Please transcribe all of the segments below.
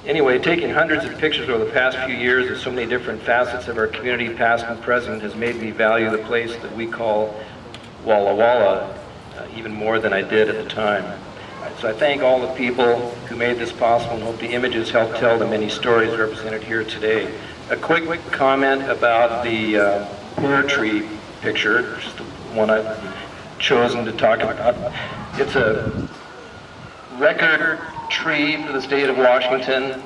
Anyway, taking hundreds of pictures over the past few years of so many different facets of our community, past and present, has made me value the place that we call Walla Walla even more than I did at the time. So I thank all the people who made this possible and hope the images help tell the many stories represented here today. A quick comment about the pear tree picture, just the one I've chosen to talk about. It's a record tree for the state of Washington.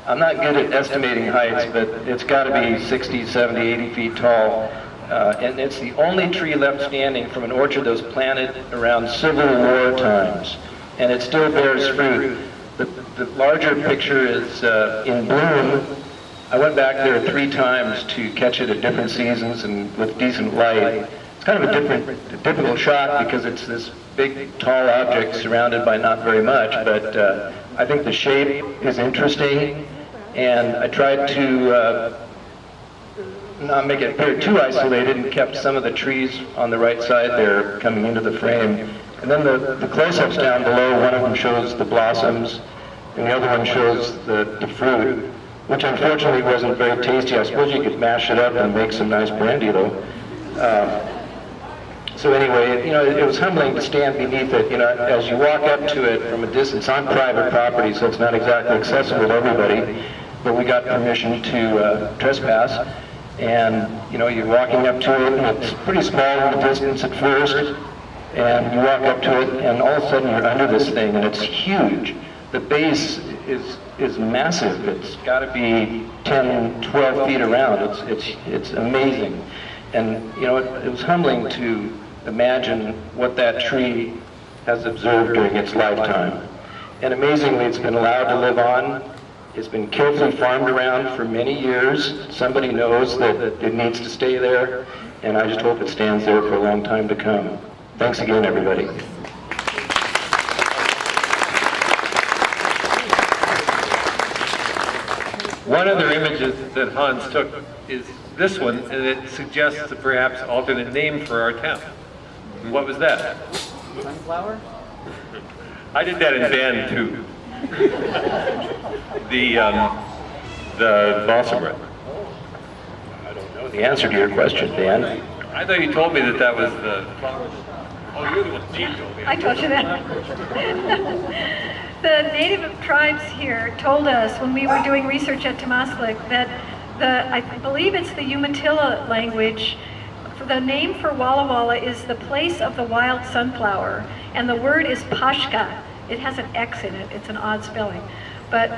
I'm not good at estimating heights, but it's got to be 60, 70, 80 feet tall. And it's the only tree left standing from an orchard that was planted around Civil War times. And it still bears fruit. The larger picture is in bloom. I went back there 3 times to catch it at different seasons and with decent light. It's kind of a difficult shot because it's this big, tall object surrounded by not very much, but I think the shape is interesting, and I tried to not make it appear too isolated and kept some of the trees on the right side there coming into the frame. And then the close-ups down below, one of them shows the blossoms, and the other one shows the fruit, which unfortunately wasn't very tasty. I suppose you could mash it up and make some nice brandy, though. So anyway, it was humbling to stand beneath it. As you walk up to it from a distance, on private property, so it's not exactly accessible to everybody, but we got permission to trespass. And, you're walking up to it, and it's pretty small in the distance at first, and you walk up to it, and all of a sudden you're under this thing, and it's huge. The base is massive. It's got to be 10, 12 feet around. It's amazing. And, it was humbling to imagine what that tree has observed during its lifetime. And amazingly, it's been allowed to live on. It's been carefully farmed around for many years. Somebody knows that it needs to stay there, and I just hope it stands there for a long time to come. Thanks again, everybody. One of the images that Hans took is this one, and it suggests a perhaps alternate name for our town. What was that? Sunflower? I did that in band too. The balsam red. I don't know the answer to your question, Dan. I thought you told me that was the flower. Oh, you're the one Steve told me. I told you that. The native tribes here told us when we were doing research at Temaslik that I believe it's the Umatilla language. The name for Walla Walla is the place of the wild sunflower, and the word is Pashka. It has an X in it. It's an odd spelling. But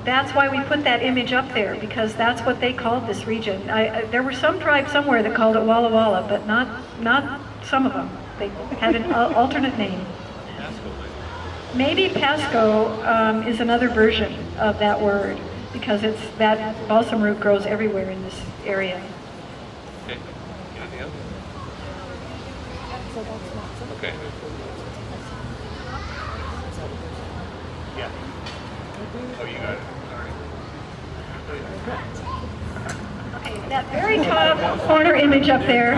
that's why we put that image up there, because that's what they called this region. There were some tribes somewhere that called it Walla Walla, but not some of them. They had an alternate name. Maybe Pasco is another version of that word, because that balsam root grows everywhere in this area. Okay. Anything else? Okay. Yeah. Oh, you got it. Okay, that very top corner image up there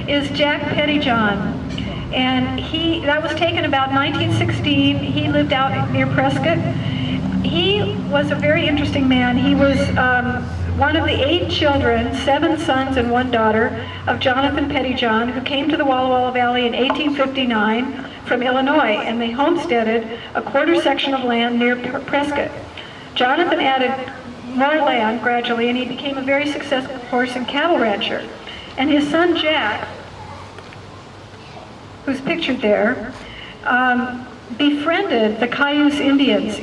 is Jack Pettyjohn. And that was taken about 1916. He lived out near Prescott. He was a very interesting man. He was one of the 8 children, 7 sons and 1 daughter, of Jonathan Pettyjohn, who came to the Walla Walla Valley in 1859 from Illinois, and they homesteaded a quarter section of land near Prescott. Jonathan added more land gradually, and he became a very successful horse and cattle rancher. And his son Jack, who's pictured there, befriended the Cayuse Indians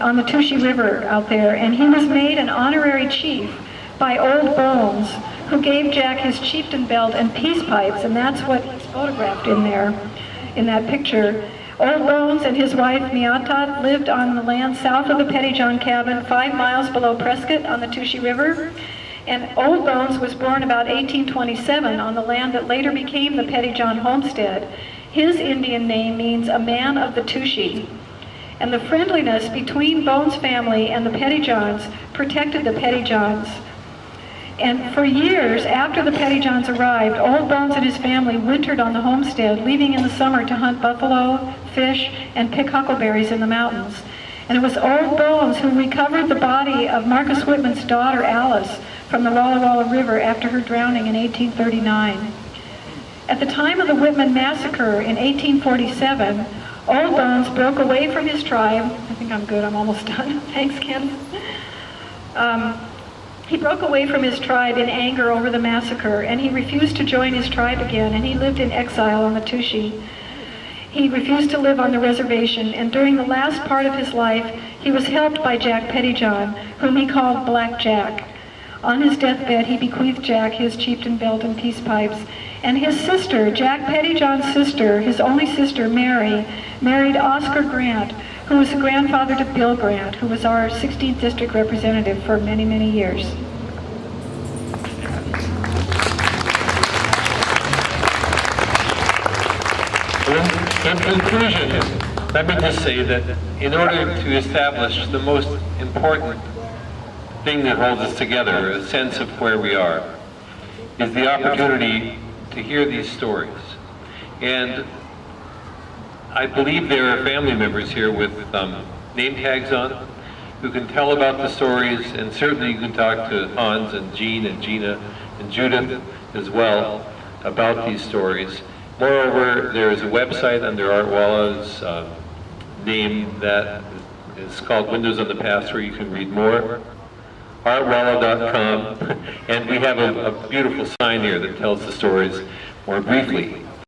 on the Touchy River out there, and he was made an honorary chief by Old Bones, who gave Jack his chieftain belt and peace pipes, and that's what he's photographed in there, in that picture. Old Bones and his wife Miata lived on the land south of the Pettyjohn cabin, 5 miles below Prescott on the Touchy River. And Old Bones was born about 1827 on the land that later became the Pettyjohn homestead. His Indian name means a man of the Touchy. And the friendliness between Bones' family and the Pettyjohns protected the Pettyjohns. And for years after the Pettyjohns arrived, Old Bones and his family wintered on the homestead, leaving in the summer to hunt buffalo, fish, and pick huckleberries in the mountains. And it was Old Bones who recovered the body of Marcus Whitman's daughter, Alice, from the Walla Walla River after her drowning in 1839. At the time of the Whitman massacre in 1847, Old Bones broke away from his tribe. I think I'm good, I'm almost done. Thanks, Ken. He broke away from his tribe in anger over the massacre, and he refused to join his tribe again, and he lived in exile on the Tushi. He refused to live on the reservation, and during the last part of his life, he was helped by Jack Pettyjohn, whom he called Black Jack. On his deathbed, he bequeathed Jack his chieftain belt and peace pipes, and his sister, Jack Pettyjohn's sister, his only sister, Mary, married Oscar Grant, who was the grandfather to Bill Grant, who was our 16th district representative for many, many years. In conclusion, let me just say that in order to establish the most important thing that holds us together, a sense of where we are, is the opportunity to hear these stories. And I believe there are family members here with name tags on who can tell about the stories, and certainly you can talk to Hans and Jean and Gina and Judith as well about these stories. Moreover, there is a website under Art Walla's name that is called Windows on the Past, where you can read more. artwalla.com, and we have a beautiful sign here that tells the stories more briefly.